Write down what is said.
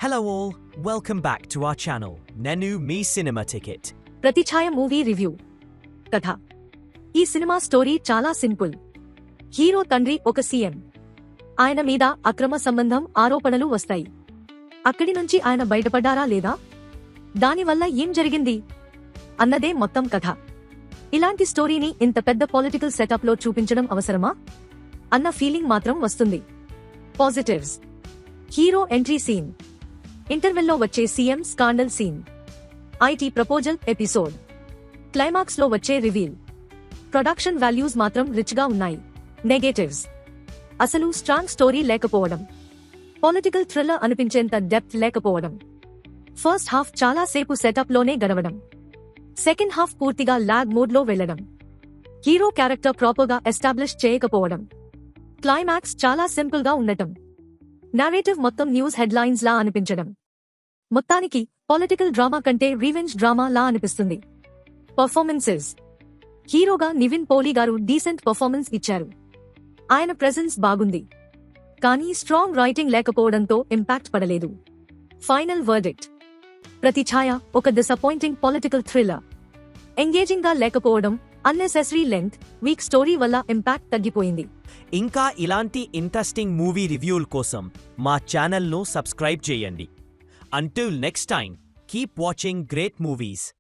Hello all, welcome back to our channel, Nenu Me Cinema Ticket. Pratichaya movie review. కథ. ఈ cinema story చాలా simple. Hero తండ్రి ఒక CM. ఆయన మీద అక్రమ సంబంధం ఆరోపణలు వస్తాయి. అక్కడి నుంచి ఆయన బయటపడ్డారా లేదా, దానివల్ల ఏం జరిగింది అన్నదే మొత్తం కథ. ఇలాంటి స్టోరీని ఇంత పెద్ద పొలిటికల్ సెటప్ లో చూపించడం అవసరమా అన్న ఫీలింగ్ మాత్రం వస్తుంది. పాజిటివ్స్: హీరో ఎంట్రీ సీన్, ఇంటర్వెల్లో వచ్చే CM scandal scene, IT proposal episode, climax లో వచ్చే రివీల్. ప్రొడక్షన్ వాల్యూస్ మాత్రం రిచ్ గా ఉన్నాయి. నెగటివ్స్: అసలు స్ట్రాంగ్ స్టోరీ లేకపోవడం, పొలిటికల్ థ్రిల్లర్ అనిపించేంత డెప్త్ లేకపోవడం, ఫస్ట్ హాఫ్ చాలా సేపు సెటప్ లోనే గడవడం, సెకండ్ హాఫ్ పూర్తిగా లాగ్ మోడ్ లో వెళ్లడం, హీరో క్యారెక్టర్ ప్రాపర్ గా ఎస్టాబ్లిష్ చేయకపోవడం, క్లైమాక్స్ చాలా సింపుల్ గా ఉండటం, నారేటివ్ మొత్తం న్యూస్ హెడ్లైన్స్ లా అనిపించడం. మొత్తానికి పొలిటికల్ డ్రామా కంటే రివెంజ్ డ్రామా లా అనిపిస్తుంది. పర్ఫార్మెన్సెస్: హీరోగా నివిన్ పోలీ గారు డీసెంట్ పర్ఫార్మెన్స్ ఇచ్చారు. ఆయన ప్రెజెన్స్ బాగుంది, కానీ స్ట్రాంగ్ రైటింగ్ లేకపోవడంతో ఇంపాక్ట్ పడలేదు. ఫైనల్ వర్డిక్ట్: ప్రతిఛాయ ఒక డిసప్పాయింటింగ్ పొలిటికల్ థ్రిల్లర్. ఎంగేజింగ్ గా లేకపోవడం, అన్నెసెసరీ లెంగ్త్, వీక్ స్టోరీ వల్ల ఇంపాక్ట్ తగ్గిపోయింది. ఇంకా ఇలాంటి ఇంట్రెస్టింగ్ మూవీ రివ్యూల కోసం మా ఛానల్ను సబ్స్క్రైబ్ చేయండి. Until next time, keep watching great movies.